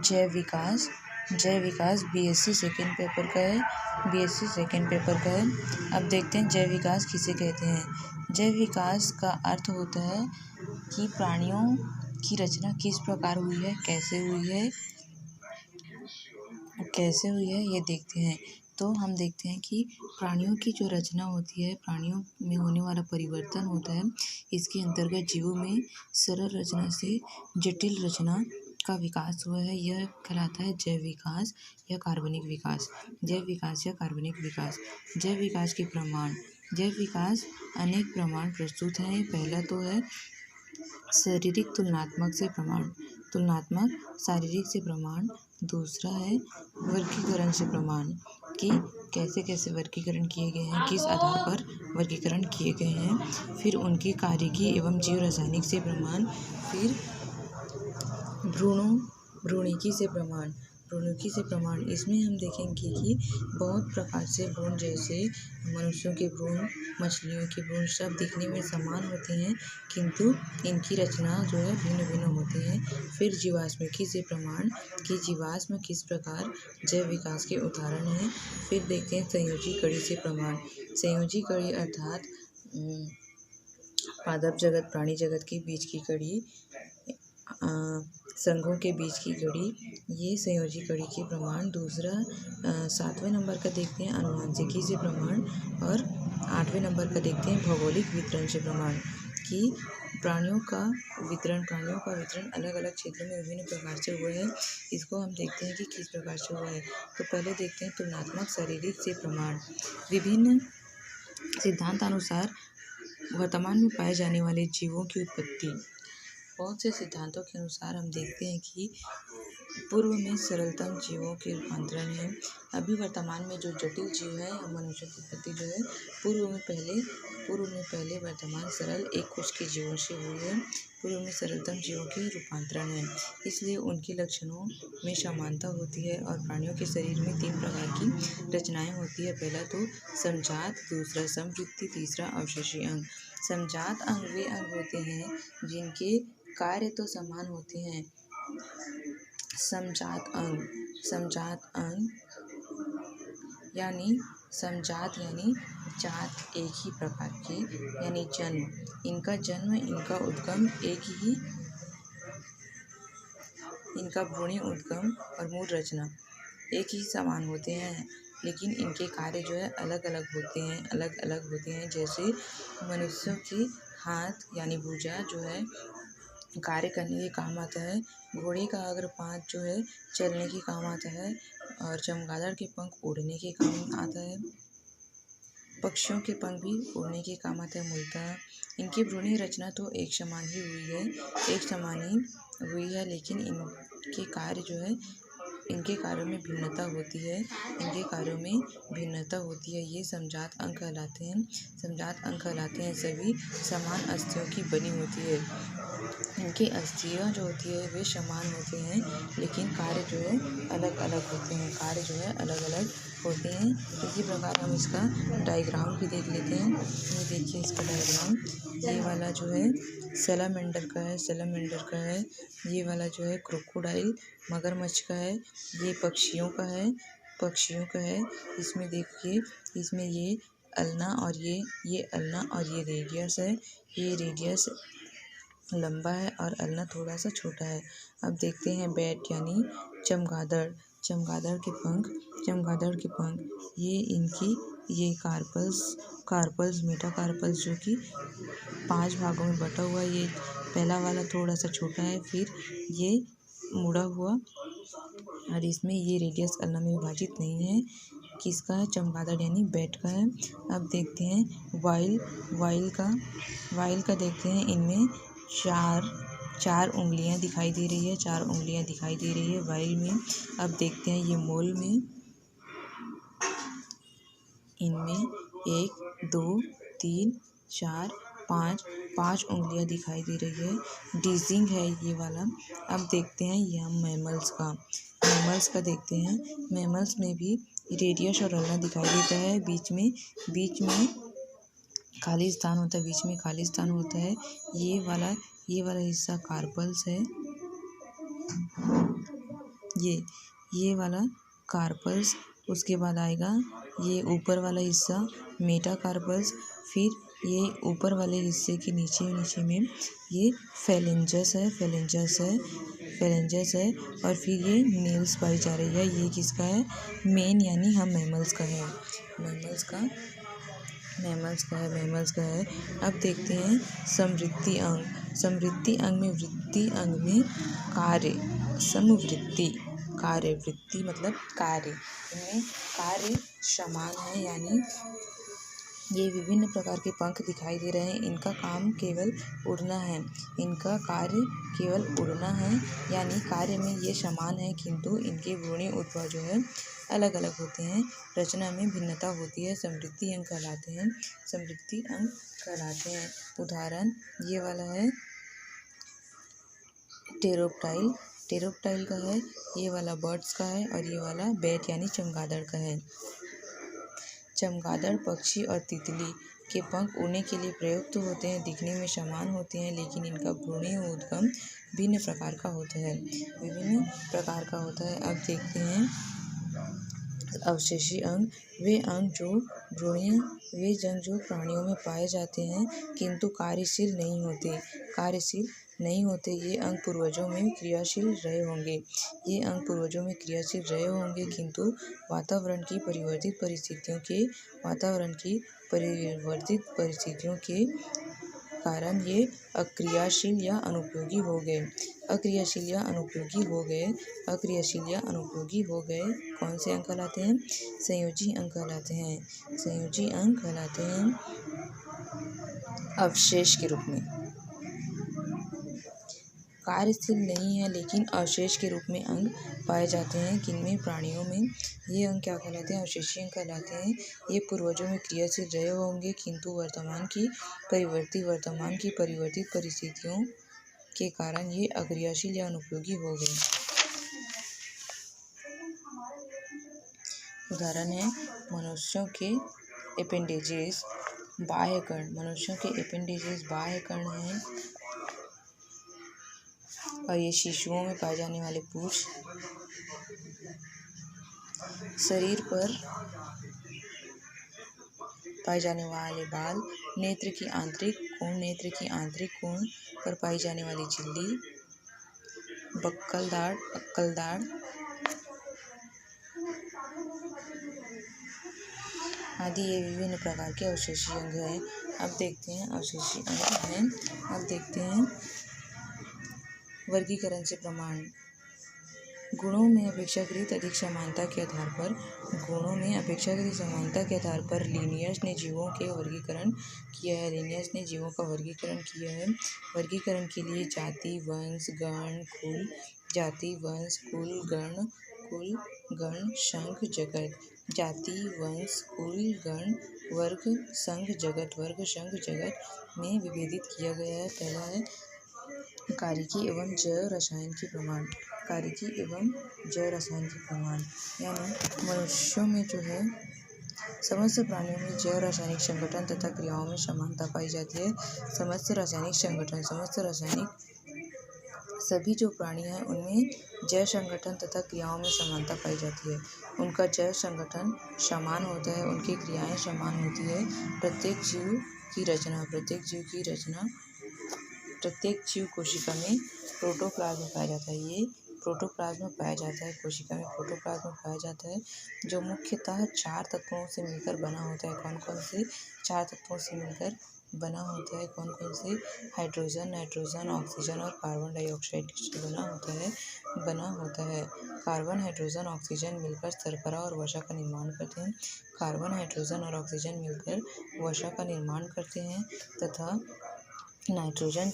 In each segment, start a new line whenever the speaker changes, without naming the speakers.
जय विकास BSc second paper का है। अब देखते हैं जय विकास किसे कहते हैं। जय विकास का अर्थ होता है कि प्राणियों की रचना किस प्रकार हुई है, कैसे हुई है ये देखते हैं। तो हम देखते हैं कि प्राणियों की जो रचना होती है, प्राणियों में होने वाला परिवर्तन होता है, इसके अंतर्गत जीवों में सरल रचना से जटिल रचना का विकास हुआ है। यह कहलाता है जैव विकास या कार्बनिक विकास। जैव विकास या कार्बनिक विकास। जैव विकास के प्रमाण। जैव विकास अनेक प्रमाण प्रस्तुत हैं। पहला तो है शारीरिक तुलनात्मक शारीरिक से प्रमाण। दूसरा है वर्गीकरण से प्रमाण कि कैसे वर्गीकरण किए गए हैं, किस आधार पर वर्गीकरण किए गए हैं। फिर उनकी कार्यकी एवं जीव रासायनिक से प्रमाण। फिर भ्रूणिकी से प्रमाण। इसमें हम देखेंगे कि बहुत प्रकार से भ्रूण, जैसे मनुष्यों के भ्रूण, मछलियों के भ्रूण, सब दिखने में समान होते हैं, किंतु इनकी रचना जो है भिन्न भिन्न होती है। फिर जीवाश्मिकी से प्रमाण कि जीवाश्म किस प्रकार जैव विकास के उदाहरण हैं। फिर देखते हैं संयोजी कड़ी से प्रमाण। संयोजी कड़ी अर्थात पादप जगत, प्राणी जगत के बीच की कड़ी, संघों के बीच की कड़ी, ये संयोजी कड़ी के प्रमाण। दूसरा 7वें नंबर का देखते हैं अनुवांशिकी से प्रमाण। और 8वें नंबर का देखते हैं भौगोलिक वितरण से प्रमाण कि प्राणियों का वितरण अलग अलग क्षेत्रों में विभिन्न प्रकार से हुआ है। इसको हम देखते हैं कि किस प्रकार से हुआ है। तो पहले देखते हैं तुलनात्मक शारीरिक से प्रमाण। विभिन्न सिद्धांतानुसार वर्तमान में पाए जाने वाले जीवों की उत्पत्ति। बहुत से सिद्धांतों के अनुसार हम देखते हैं कि पूर्व में सरलतम जीवों के रूपांतरण है। अभी वर्तमान में जो जटिल जीव है, मनुष्य की उत्पत्ति जो है पूर्व में पहले वर्तमान सरल एक कोश के जीवों से हुई है। पूर्व में सरलतम जीवों के रूपांतरण है, इसलिए उनके लक्षणों में समानता होती है। और प्राणियों के शरीर में 3 प्रकार की रचनाएं होती है। पहला तो समजात, दूसरा समवृत्ति, तीसरा अवशेषी अंग। समजात अंग वे अंग होते हैं जिनके कार्य तो समान होते हैं। समजात अंग यानी जात एक ही प्रकार के, यानी जन्म, इनका उद्गम इनका भ्रूणीय उद्गम और मूल रचना एक ही समान होते हैं, लेकिन इनके कार्य जो है अलग अलग होते हैं। जैसे मनुष्यों के हाथ यानी भुजा जो है कार्य करने के काम आता है। घोड़े का अग्र पाँच जो है चलने के काम आता है। और चमगादड़ के पंख उड़ने के काम आता है। पक्षियों के पंख भी उड़ने के काम आते हैं। मूलतः इनकी भ्रूणीय रचना तो एक समान ही हुई है, लेकिन इनके कार्यों में भिन्नता होती है। ये समजात अंग कहलाते हैं। सभी समान अस्थियों की बनी होती है। इनकी अस्थियां जो होती है वे समान होते हैं, लेकिन कार्य जो है अलग अलग होते हैं। इसी प्रकार हम इसका डायग्राम भी देख लेते हैं। ये देखिए इसका डायग्राम, ये वाला जो है सैलामेंडर का है। ये वाला जो है क्रोकोडाइल मगरमच्छ का है। ये पक्षियों का है। इसमें देखिए, इसमें ये अल्ना और ये रेडियस है। ये रेडियस लंबा है और अल्ना थोड़ा सा छोटा है। अब देखते हैं बैट यानी चमगादड़ के पंख, ये कार्पल्स मेटाकार्पल्स जो कि 5 भागों में बटा हुआ है। ये पहला वाला थोड़ा सा छोटा है, फिर ये मुड़ा हुआ, और इसमें ये रेडियस अल्ना में विभाजित नहीं है। किसका है? चमगादड़ यानी बैट का है। अब देखते हैं वाइल का देखते हैं। इनमें चार उंगलियां दिखाई दे रही है वाइल में। अब देखते हैं ये मोल में, इनमें 1 2 3 4 5 उंगलियां दिखाई दे रही है। डिजिंग है ये वाला। अब देखते हैं ये हम मैमल्स का देखते हैं। मैमल्स में भी रेडियस और अल्ना दिखाई देता है। बीच में खाली स्थान होता है। ये वाला हिस्सा कार्पल्स है। ये वाला कार्पल्स, उसके बाद आएगा ये ऊपर वाला हिस्सा मेटाकार्पल्स, फिर ये ऊपर वाले हिस्से के नीचे में ये फेलेंजस है, और फिर ये नेल्स पाई जा रही है। ये किसका है? मेन यानी हम मैमल्स का है, मैमल्स का है। अब देखते हैं समवृत्ति अंग में वृत्ति अंग में वृत्ति मतलब कार्य, इनमें कार्य समान है, यानी ये विभिन्न प्रकार के पंख दिखाई दे रहे हैं। इनका काम केवल उड़ना है, यानी कार्य में ये समान है, किंतु इनके भ्रूणीय ऊतक जो है अलग अलग होते हैं, रचना में भिन्नता होती है। समवृत्ति अंग कहलाते हैं। उदाहरण ये वाला है टेरोप्टाइल का है, ये वाला बर्ड्स का है, और ये वाला बैट यानी चमगादड़ का है। चमगादड़ पक्षी और तितली के पंख उड़ने के लिए प्रयुक्त होते हैं, दिखने में समान होते हैं, लेकिन इनका भ्रूणीय उद्गम विभिन्न प्रकार का होता है। अब देखते हैं अवशेषी अंग, वे अंग जो प्राणियों में पाए जाते हैं किंतु कार्यशील नहीं होते। ये अंग पूर्वजों में क्रियाशील रहे होंगे, किंतु वातावरण की परिवर्तित परिस्थितियों के कारण ये अक्रियाशील या अनुपयोगी हो गए। कौन से अंग कहलाते हैं? संयोजी अंग कहलाते हैं अवशेष के रूप में। कार्यशील नहीं है लेकिन अवशेष के रूप में अंग पाए जाते हैं। किनमें? प्राणियों में। ये अंग क्या कहलाते हैं? अवशेषी अंग कहलाते हैं। ये पूर्वजों में क्रियाशील रहे होंगे, किंतु वर्तमान की परिवर्तित परिस्थितियों के कारण ये अक्रियाशील या अनुपयोगी हो गए। उदाहरण है मनुष्यों के एपेंडेजेस बाह्य कर्ण हैं, और ये शिशुओं में पाए जाने वाले पूंछ, शरीर पर पाए जाने वाले बाल, नेत्र की आंतरिक कोण पर पाई जाने वाली झिल्ली, अक्कल दाढ़ आदि ये विभिन्न प्रकार के अवशेषी अंग हैं। अब देखते हैं अवशेषी अंग हैं। अब देखते हैं वर्गीकरण से प्रमाण। गुणों में अपेक्षाकृत अधिक समानता के आधार पर लिनियस ने जीवों का वर्गीकरण किया है। वर्गीकरण के लिए जाति, वंश, कुल, गण, संघ, जगत। जाति, वंश, कुल, गण, वर्ग, संघ, जगत में विभेदित किया गया है। पहला है कारिकी एवं जैव रसायन के प्रमाण, यानी मनुष्यों में जो है समस्त प्राणियों में जैव रासायनिक संगठन तथा क्रियाओं में समानता पाई जाती है। सभी जो प्राणी हैं उनमें जैव संगठन तथा क्रियाओं में समानता पाई जाती है। उनका जैव संगठन समान होता है, उनकी क्रियाएं समान होती है। प्रत्येक जीव कोशिका में प्रोटोप्लाज्म पाया जाता है। ये प्रोटोप्लाज्म पाया जाता है, कोशिका में प्रोटोप्लाज्म पाया जाता है, जो मुख्यतः 4 तत्वों से मिलकर बना होता है। कौन से 4 तत्वों से मिलकर बना होता है? कौन से? हाइड्रोजन, नाइट्रोजन, ऑक्सीजन और कार्बन डाइऑक्साइड से बना होता है। कार्बन, हाइड्रोजन, ऑक्सीजन मिलकर शर्करा और वसा का निर्माण करते हैं। कार्बन, हाइड्रोजन और ऑक्सीजन मिलकर वसा का निर्माण करते हैं, तथा नाइट्रोजन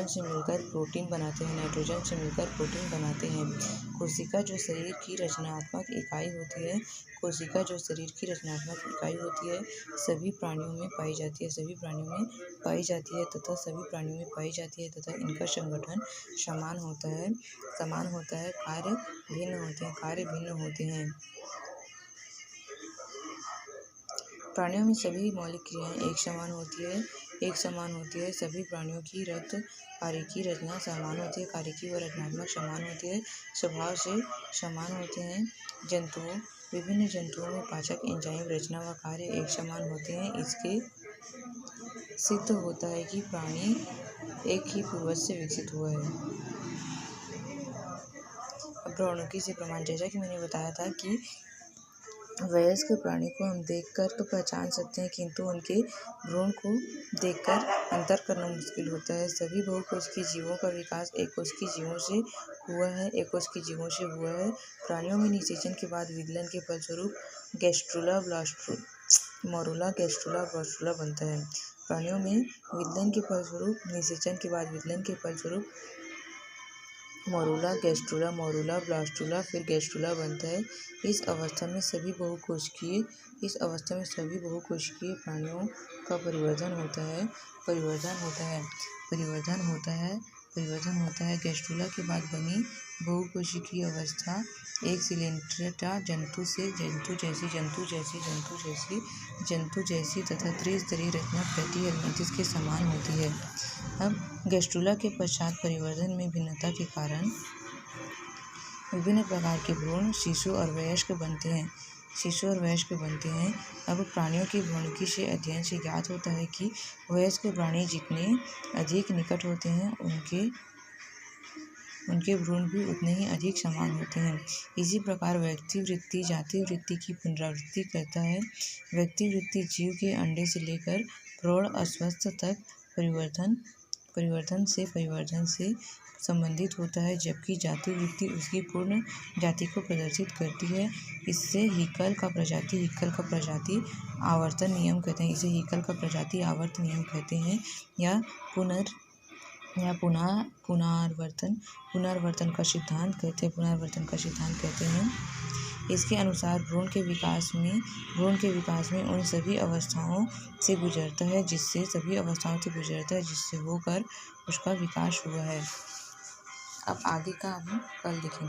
से मिलकर प्रोटीन बनाते हैं। कोशिका जो शरीर की रचनात्मक इकाई होती है, सभी प्राणियों में पाई जाती है तथा इनका संगठन समान होता है। कार्य भिन्न होते हैं। प्राणियों में सभी मौलिक क्रियाएं एक समान होती है। एक समान होती है। सभी प्राणियों की कार्यकी रचना समान होती है। कार्यकी व रचनात्मक समान होती है। स्वभाव से समान होते हैं। विभिन्न जंतुओं में पाचक एंजाइम रचना व कार्य एक समान होते हैं। इसके सिद्ध होता है कि प्राणी एक ही पूर्वज से विकसित हुआ है। भ्रौणकी से प्रमाण, जैसा कि मैंने बताया था कि वयस्क प्राणी को हम देखकर तो पहचान सकते हैं, किंतु उनके भ्रूण को देखकर अंतर करना मुश्किल होता है। सभी बहुकोशिकीय जीवों का विकास एककोशिकीय जीवों से हुआ है। प्राणियों में निषेचन के बाद विदलन के फलस्वरूप मोरूला गैस्ट्रूला ब्लास्टूला बनता है। प्राणियों में विदलन के फलस्वरूप निषेचन के बाद विदलन के फलस्वरूप मोरूला ब्लास्टूला फिर गैस्ट्रूला बनता है। इस अवस्था में सभी बहुकोशिकीय प्राणियों का परिवर्धन होता है। गैस्ट्रूला के बाद बनी बहुकोशिकीय अवस्था एक सिलेंड्रेटा जंतु जैसी तथा त्रिस्तरीय रचना प्लेटिहेल्मिंथेस के समान होती है। अब गैस्ट्रूला के पश्चात परिवर्धन में भिन्नता के कारण विभिन्न प्रकार के भ्रूण शिशु और वयस्क बनते हैं। अब प्राणियों की भ्रूणकी से अध्ययन से ज्ञात होता है कि वयस्क प्राणी जितने अधिक निकट होते हैं उनके भ्रूण भी उतने ही अधिक समान होते हैं। इसी प्रकार व्यक्ति वृत्ति जाति वृत्ति की पुनरावृत्ति करता है। व्यक्ति वृत्ति जीव के अंडे से लेकर प्रौढ़ अस्वस्थ तक परिवर्धन से संबंधित होता है, जबकि जाति वृत्ति उसकी पूर्ण जाति को प्रदर्शित करती है। इससे हिकल का प्रजाति आवर्तन नियम कहते हैं या पुनरावर्तन का सिद्धांत कहते हैं। इसके अनुसार भ्रूण के विकास में उन सभी अवस्थाओं से गुजरता है जिससे होकर उसका विकास हुआ है। अब आगे का हम कल देखेंगे।